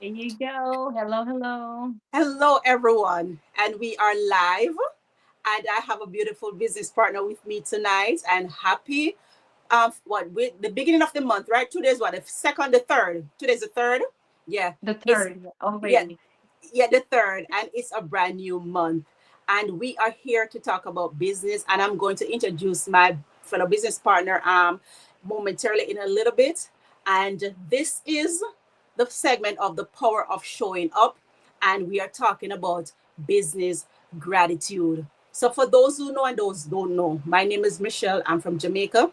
There you go. Hello, hello. Hello, everyone, and we are live. And I have a beautiful business partner with me tonight. And happy, with the beginning of the month, right? Today's what, the second, the third. Today's the third. Yeah, The it's third yeah, already. yeah, the third, and it's a brand new month. And we are here to talk about business. And I'm going to introduce my fellow business partner momentarily in a little bit. And this is the segment of the power of showing up. And we are talking about business gratitude. So for those who know and those who don't know, my name is Michelle. I'm from Jamaica.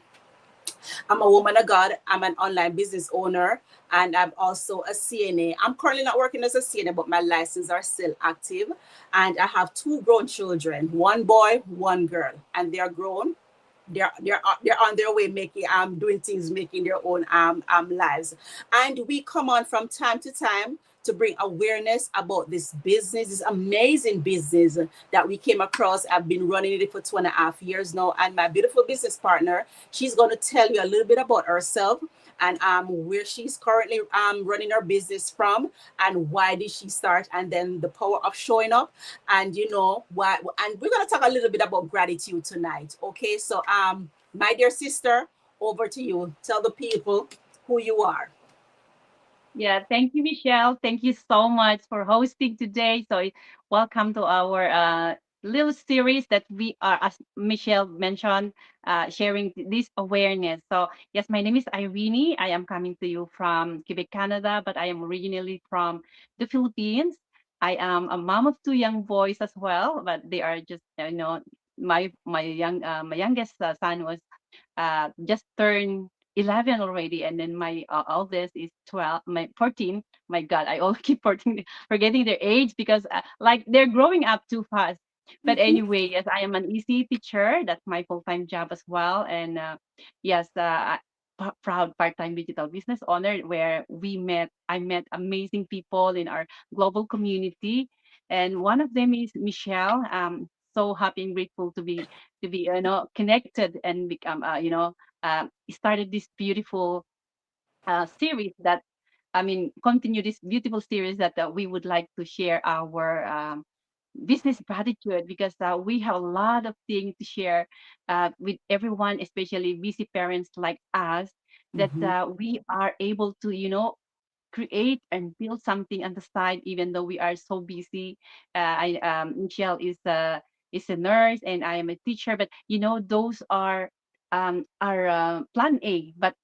I'm a woman of God. I'm an online business owner and I'm also a CNA. I'm currently not working as a CNA, but my licenses are still active. And I have two grown children, one boy, one girl, and they are grown. They're on their way making doing things, making their own lives. And we come on from time to time to bring awareness about this business, this amazing business that we came across. I've been running it for 2.5 years now, and my beautiful business partner, she's going to tell you a little bit about herself and where she's currently running her business from and why did she start, and then the power of showing up, and you know why. And we're going to talk a little bit about gratitude tonight. Okay, so my dear sister, over to you. Tell the people who you are. Yeah, thank you, Michelle. Thank you so much for hosting today. Welcome to our little series that we are, as Michelle mentioned, sharing this awareness. So, yes, my name is Irene. I am coming to you from Quebec, Canada, but I am originally from the Philippines. I am a mom of two young boys as well, but they are just, my youngest son was just turned 11 already, and then my oldest is 12, my 14. My God, I all keep forgetting their age because like they're growing up too fast. But anyway, yes, I am an EC teacher. That's my full-time job as well. And yes, proud part-time digital business owner where I met amazing people in our global community. And one of them is Michelle. So happy and grateful to be connected and become started this beautiful series that continue this beautiful series that we would like to share our business gratitude because we have a lot of things to share with everyone, especially busy parents like us, that Mhm. we are able to create and build something on the side even though we are so busy. Michelle is a nurse and I am a teacher, but those are our plan A. But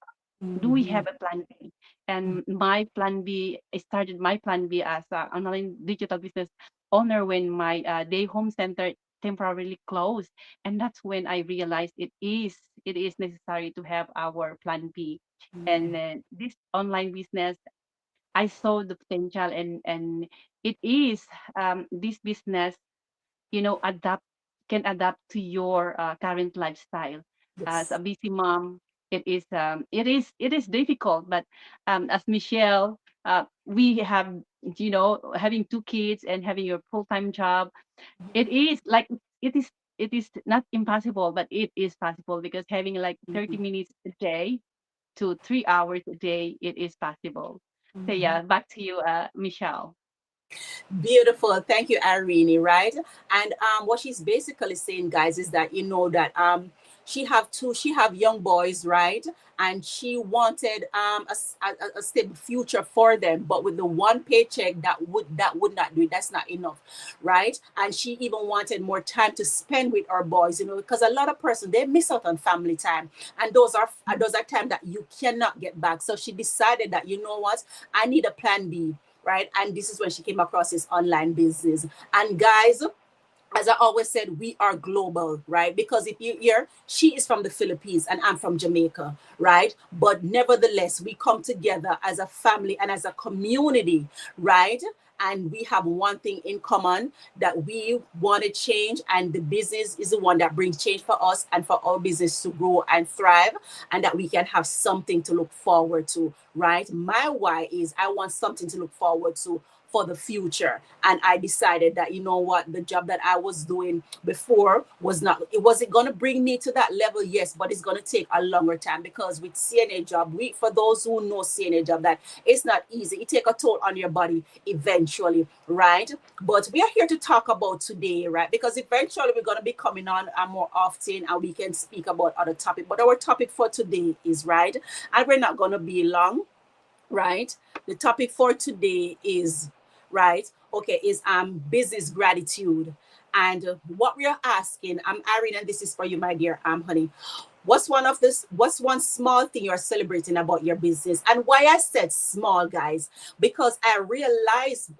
do we Mhm. have a plan B? And my plan B, I started my plan B as an online digital business owner when my day home center temporarily closed. And that's when I realized it is necessary to have our plan B. And this online business, I saw the potential, and it is this business, adapt can adapt to your current lifestyle. As a Yes. busy mom, it is difficult, but as Michelle, we have having two kids and having your full-time job. It is like it is it is not impossible, but it is possible because having like 30 minutes a day to 3 hours a day, it is possible. So yeah, back to you, Michelle. Beautiful. Thank you, Irene. Right. And what she's basically saying, guys, is that she have young boys, right? And she wanted a stable future for them, but with the one paycheck that would not do it. That's not enough, right? And she even wanted more time to spend with our boys, because a lot of person they miss out on family time, and those are time that you cannot get back. So she decided that what, I need a plan B, right? And this is when she came across this online business. And guys, as I always said, we are global, right? Because if you hear, she is from the Philippines and I'm from Jamaica, right? But nevertheless, we come together as a family and as a community, right? And we have one thing in common, that we want to change, and the business is the one that brings change for us and for our business to grow and thrive, and that we can have something to look forward to, right? My why is I want something to look forward to for the future. And I decided that, you know what, the job that I was doing before was not, it wasn't going to bring me to that level, yes, but it's going to take a longer time, because with CNA job, for those who know CNA job, that it's not easy. It take a toll on your body eventually, right? But we are here to talk about today, right? Because eventually we're going to be coming on more often, and we can speak about other topic. But our topic for today is, right, and we're not going to be long, right? The topic for today is, right, okay, is business gratitude. And what we are asking, Irene, and this is for you, my dear honey. What's one small thing you're celebrating about your business? And why I said small, guys, because I realize,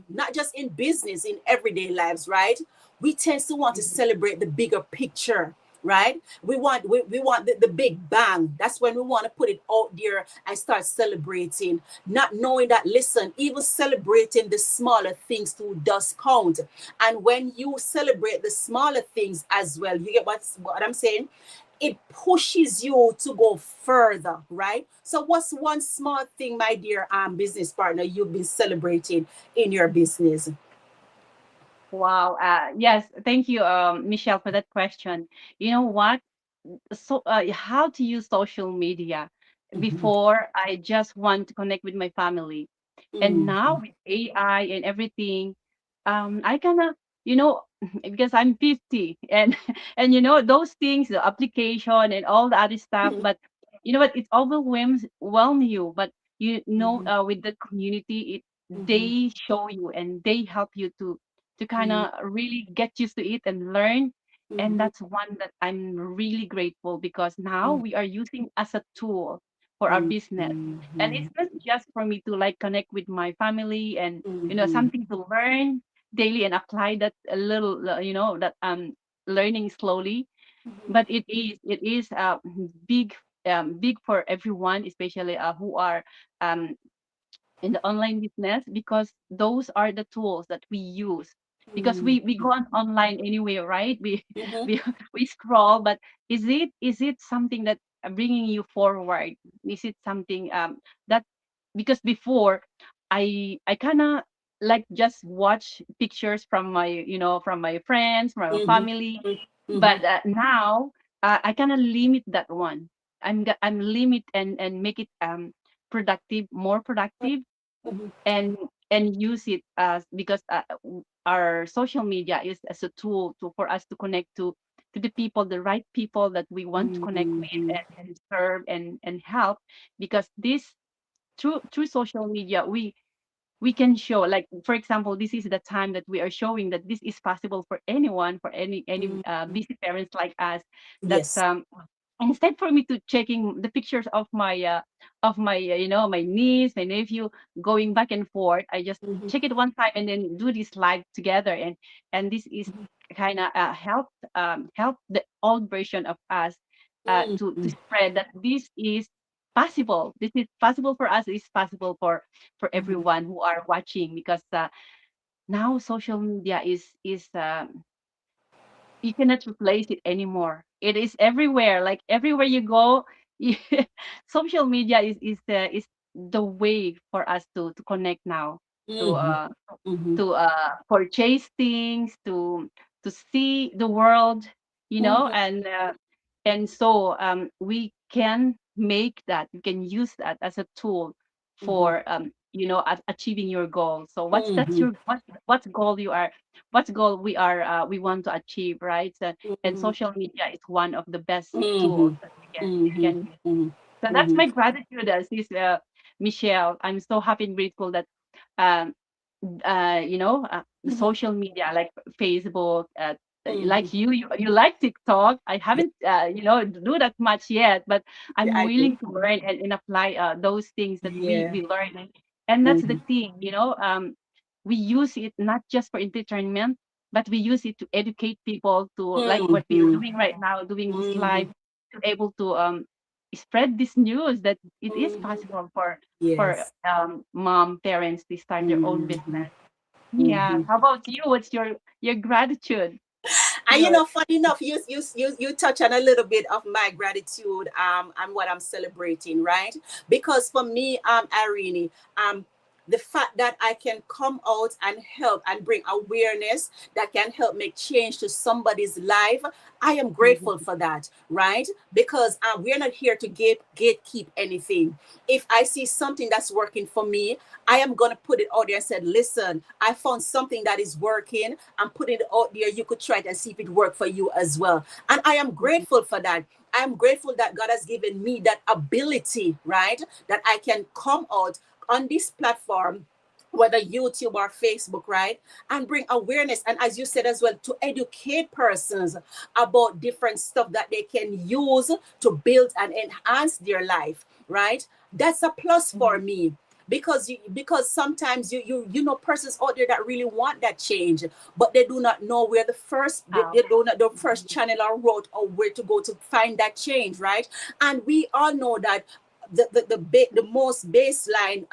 not just in business, in everyday lives, right, we tend to want to celebrate the bigger picture, right? We want the big bang. That's when we want to put it out there and start celebrating, not knowing that, listen, even celebrating the smaller things too does count. And when you celebrate the smaller things as well, you get what I'm saying, it pushes you to go further, right? So what's one small thing, my dear business partner, you've been celebrating in your business? Wow. Yes. Thank you, Michelle, for that question. You know what? So, how to use social media. Mm-hmm. Before, I just want to connect with my family, and now Mm-hmm. with AI and everything, I kind of, you know, because I'm 50, and and those things, the application and all the other stuff. But you know what? It overwhelm you. But Mm-hmm. with the community, Mm-hmm. they show you and they help you to kind Mm-hmm. of really get used to it and learn. And Mm-hmm. that's one that I'm really grateful, because now we are using as a tool for our business. And Mm-hmm. it's not just for me to like connect with my family and Mm-hmm. something to learn daily and apply that a little, that learning slowly. But it is big, big for everyone, especially who are um in the online business, because those are the tools that we use, because we go on online anyway, right? we Mm-hmm. we we scroll. But is it something that bringing you forward? Is it something that, because before, I kind of like just watch pictures from my friends, from my Mm-hmm. family. Mm-hmm. But now, I kind of limit that one. I'm limit and make it productive, more productive, Mm-hmm. and use it as, because our social media is as a tool for us to connect to the people, the right people that we want to connect with, Mm-hmm. and serve and help. Because this, through social media, we can show, like, for example, this is the time that we are showing that this is possible for anyone, for any busy parents like us. That Yes. instead for me to checking the pictures of my my niece, my nephew, going back and forth, I just Mm-hmm. check it one time and then do this live together. And this is kind of help the old version of us, to Mm-hmm. spread that this is possible. This is possible for us. It's possible for everyone who are watching, because now social media is you cannot replace it anymore. It is everywhere. Like everywhere you go, you, social media is the way for us to connect now, to Mm-hmm. Mm-hmm. purchase things, to see the world, Mm-hmm. and so we can make that, we can use that as a tool Mm-hmm. for achieving your goal. So Mm-hmm. what goal we want to achieve, right? So, and Mm-hmm. social media is one of the best tools Mm-hmm. that we can use. Mm-hmm. So that's Mm-hmm. my gratitude, sis, Michelle. I'm so happy and grateful that um the Mm-hmm. social media like Facebook, Mm-hmm. like you like TikTok. I Yeah, haven't do that much yet, but yeah, I'm I do. willing to learn and apply those things that we Yeah. we learn. And that's the Mm-hmm. thing, we use it not just for entertainment, but we use it to educate people, to like what we are Mm-hmm. doing right now, doing this Mm-hmm. live, to able to spread this news that it is Mm-hmm. possible for Yes. mom parents to start their own Mm-hmm. business. Yeah. Mm-hmm. How about you? What's your gratitude? And Sure. funny enough, you touch on a little bit of my gratitude and what I'm celebrating, right? Because for me, Irene, the fact that I can come out and help and bring awareness that can help make change to somebody's life, I am grateful Mhm. for that, right? Because we're not here to gatekeep anything. If I see something that's working for me, I am going to put it out there and said, listen, I found something that is working. I'm putting it out there. You could try it and see if it worked for you as well. And I am Mhm. grateful for that. I'm grateful that God has given me that ability, right? That I can come out on this platform, whether YouTube or Facebook, right? And bring awareness. And as you said as well, to educate persons about different stuff that they can use to build and enhance their life, right? That's a plus for Mhm. me because sometimes you know persons out there that really want that change, but they do not know where they How? don't know the first Mhm. channel or route or where to go to find that change, right? And we all know that the most baseline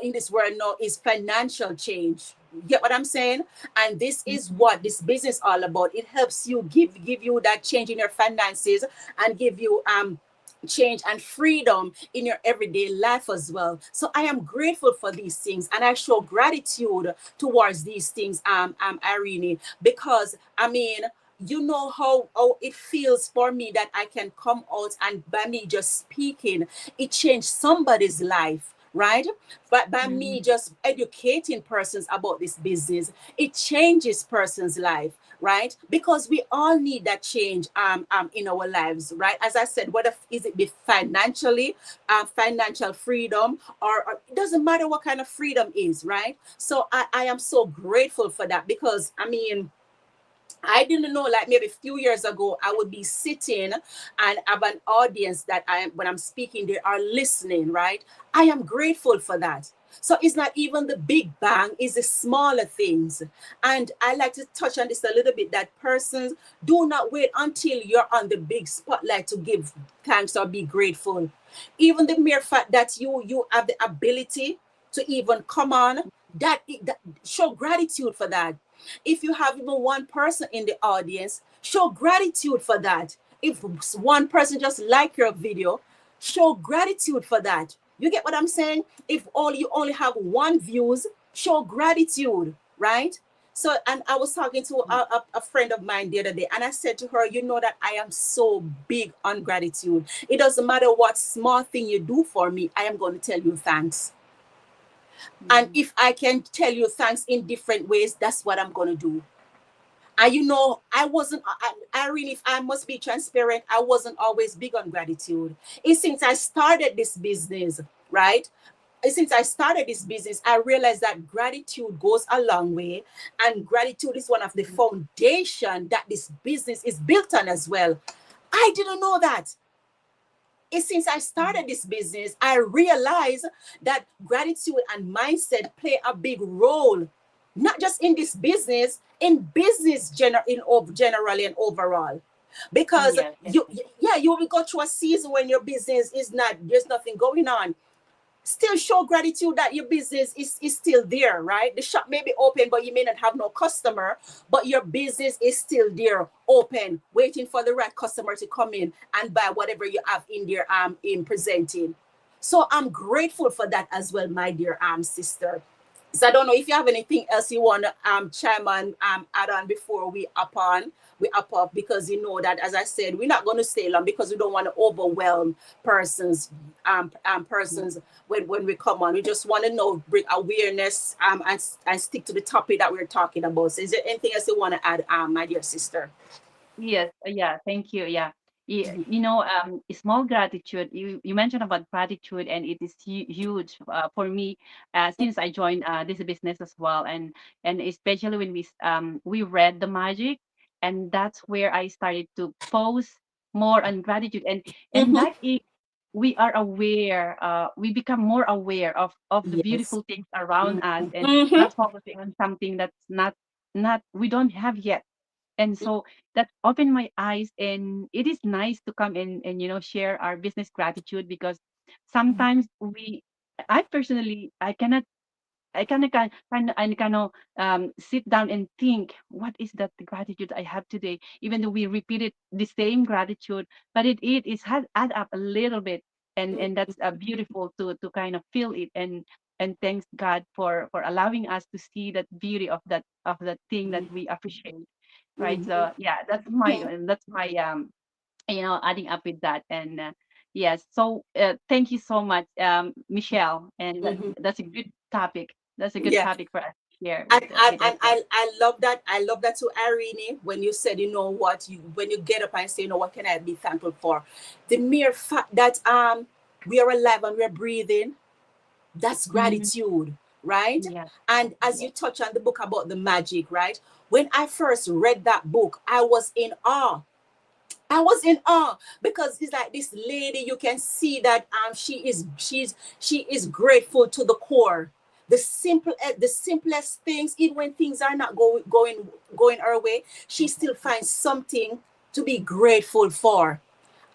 in this world now is financial change. You get what I'm saying? And this is Mhm. what this business all about. It helps you give you that change in your finances and give you change and freedom in your everyday life as well. So I am grateful for these things and I show gratitude towards these things, Irene, because I mean, you know how it feels for me that I can come out and by me just speaking, it changed somebody's life, right? But by me Mhm. just educating persons about this business, it changes person's life, right? Because we all need that change in our lives, right? As I said, whether is it be financially, financial freedom, or it doesn't matter what kind of freedom is, right? So I am so grateful for that because I mean I didn't know, like maybe a few years ago, I would be sitting and have an audience that when I'm speaking, they are listening, right? I am grateful for that. So it's not even the big bang, it's the smaller things. And I like to touch on this a little bit that persons do not wait until you're on the big spotlight to give thanks or be grateful. Even the mere fact that you have the ability to even come on, that show gratitude for that. If you have even one person in the audience, show gratitude for that. If one person just like your video, show gratitude for that. You get what I'm saying? If all you only have one views, show gratitude, right? So, and I was talking to a friend of mine the other day, and I said to her, you know that I am so big on gratitude. It doesn't matter what small thing you do for me, I am going to tell you thanks. And Mhm. if I can tell you thanks in different ways, that's what I'm going to do. And I wasn't, I really, if I must be transparent, I wasn't always big on gratitude. It's since I started this business, right? Since I started this business, I realized that gratitude goes a long way. And gratitude is one of the Mhm. foundation that this business is built on as well. I didn't know that. It's since I Mhm. started this business, I realized that gratitude and mindset play a big role, not just in this business, in business generally and overall. Because Yes, yes, yes. yeah, you will go through a season when your business is not, there's nothing going on. Still show gratitude that your business is still there, right? The shop may be open, but you may not have no customer, but your business is still there, open, waiting for the right customer to come in and buy whatever you have in there in presenting. So I'm grateful for that as well, my dear sister. So I don't know if you have anything else you want to chime on, add on before we up off, because you know that as I said, we're not going to stay long because we don't want to overwhelm persons Mhm. persons when we come on. We just want to know, bring awareness and stick to the topic that we're talking about. So is there anything else you want to add, my dear sister? Yes, yeah, thank you. Yeah. Small gratitude. You mentioned about gratitude, and it is huge for me since I joined this business as well, and especially when we read the magic, and that's where I started to post more on gratitude, and Mm-hmm. that is we are aware. We become more aware of the Yes. beautiful things around us, and Mm-hmm. not focusing on something that's not we don't have yet. And so that opened my eyes, and it is nice to come and share our business gratitude, because sometimes I personally, I cannot I kind of sit down and think, what is that gratitude I have today? Even though we repeated the same gratitude, but it has add up a little bit, and that's beautiful to kind of feel it, and thanks God for allowing us to see that beauty of that thing that we appreciate, right? Mhm. So yeah, that's my adding up with that. And yes, so thank you so much, Michelle, and Mhm. that's a good topic. That's a good Yeah. topic for us to share And, with everyone. I love that. I love that too, Irene, when you said, you know what, you when you get up and say, you know, what can I be thankful for? The mere fact that we are alive and we're breathing, that's Mhm. gratitude, right? Yes, And as yes. you touch on the book about the magic, right? When I first read that book, I was in awe. I was in awe because it's like this lady. You can see that she is grateful to the core. The simplest things, even when things are not going her way, she still finds something to be grateful for.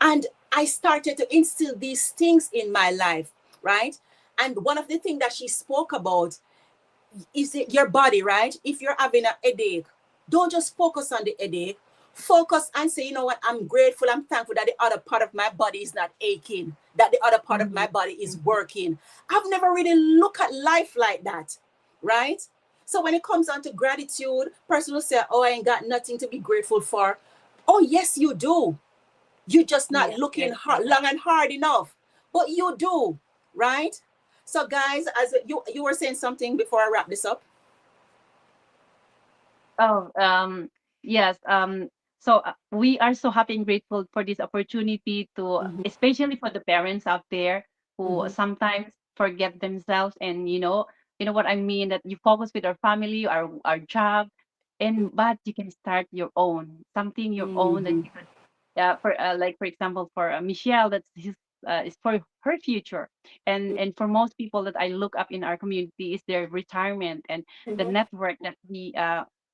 And I started to instill these things in my life, right? And one of the things that she spoke about is it your body, right? If you're having a headache, don't just focus on the headache. Focus and say, you know what, I'm grateful, I'm thankful that the other part of my body is not aching, that the other part of Mhm. my body is working. I've never really looked at life like that, right? So when it comes down to gratitude, person will say, oh, I ain't got nothing to be grateful for. Oh, yes, you do. You're just not Yes, looking yes, hard, yes. long and hard enough, but you do, right? So, guys, as you were saying something before I wrap this up. Oh, yes. So we are so happy and grateful for this opportunity to, Mm-hmm, especially for the parents out there who mm-hmm, sometimes forget themselves, and you know what I mean, that you focus with our family, our job, and but you can start your own, something your own that mm-hmm. you could, for like for example for Michelle, that's his is for her future, and for most people that I look up in our community is their retirement and the Mm-hmm, network that we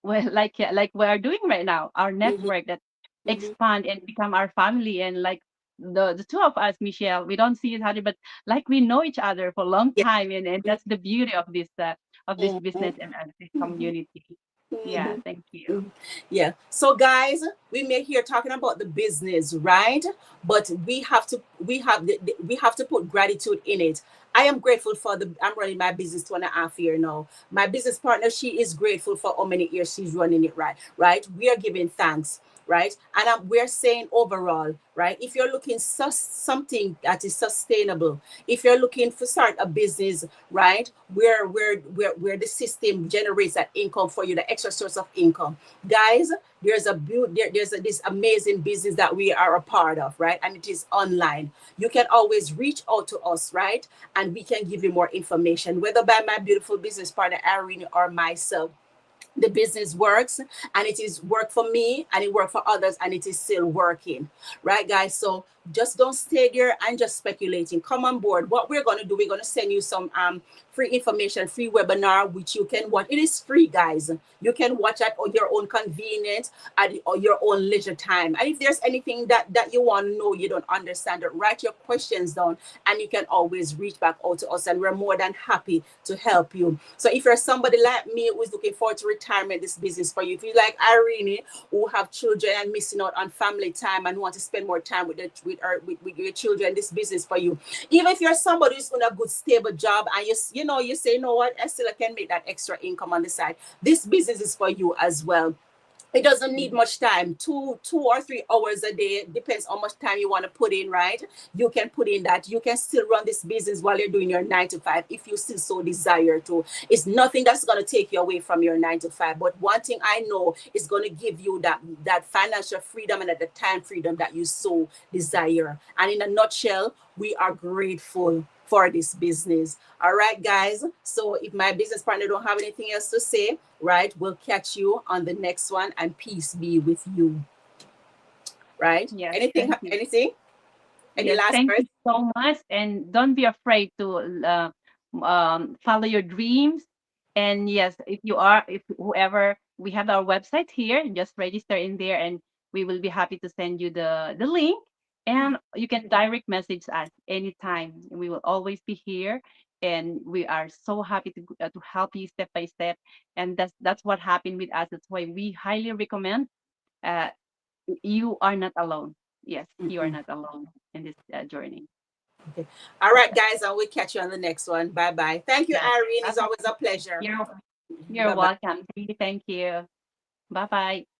well, like we are doing right now, our mm-hmm, network that mm-hmm. expand and become our family. And like the two of us, Michelle, we don't see each other, but like we know each other for a long Yeah. time, and that's the beauty of this Mm-hmm, business and this community. Yeah, mm-hmm. thank you. Mhm. Yeah. So guys, we may here talking about the business, right? But we have to put gratitude in it. I am grateful for the I'm running my business 2.5 years now. My business partner, she is grateful for how many years she's running it, right. Right. We are giving thanks, right? And we're saying overall, right? If you're looking something that is sustainable, if you're looking to start a business, right, where the system generates that income for you, the extra source of income, guys, there's this amazing business that we are a part of, right? And it is online. You can always reach out to us, right? And we can give you more information, whether by my beautiful business partner Irene or myself. The business works, and it is work for me and it worked for others, and it is still working, right, guys? So just don't stay there and just speculating. Come on board. What we're going to do, we're going to send you some free information, free webinar, which you can watch. It is free, guys. You can watch at your own convenience, at or your own leisure time. And if there's anything that you want to know, you don't understand it, write your questions down, and you can always reach back out to us, and we're more than happy to help you. So if you're somebody like me who is looking forward to retirement, this business for you. If you like Irene, who have children and missing out on family time and want to spend more time with your children, this business for you. Even if you're somebody who's on a good stable job and you say, you know what, I still can make that extra income on the side, this business is for you as well. It doesn't need much time, 2 or 3 hours a day, depends how much time you want to put in, right? You can put in that. You can still run this business while you're doing your 9 to 5 if you still so desire to. It's nothing that's going to take you away from your 9 to 5, but one thing I know is going to give you that financial freedom and at the time freedom that you so desire. And in a nutshell, we are grateful for this business. All right, guys. So if my business partner don't have anything else to say, right, we'll catch you on the next one, and peace be with you. Right? Yes, Anything? thank you. Anything? Any Yes, last thank words? you so much. And don't be afraid to follow your dreams. And yes, if whoever, we have our website here, just register in there, and we will be happy to send you the link. And you can direct message us anytime. We will always be here, and we are so happy to help you step by step. And that's what happened with us. That's why we highly recommend. Uh, you are not alone. Yes, you are Mm-mm. not alone in this journey. Okay. All right, guys, and we'll catch you on the next one. Bye bye. Thank you, Yes. Irene. It's Bye-bye. always a pleasure. You're Bye bye. welcome. Thank you. Thank you. Bye bye.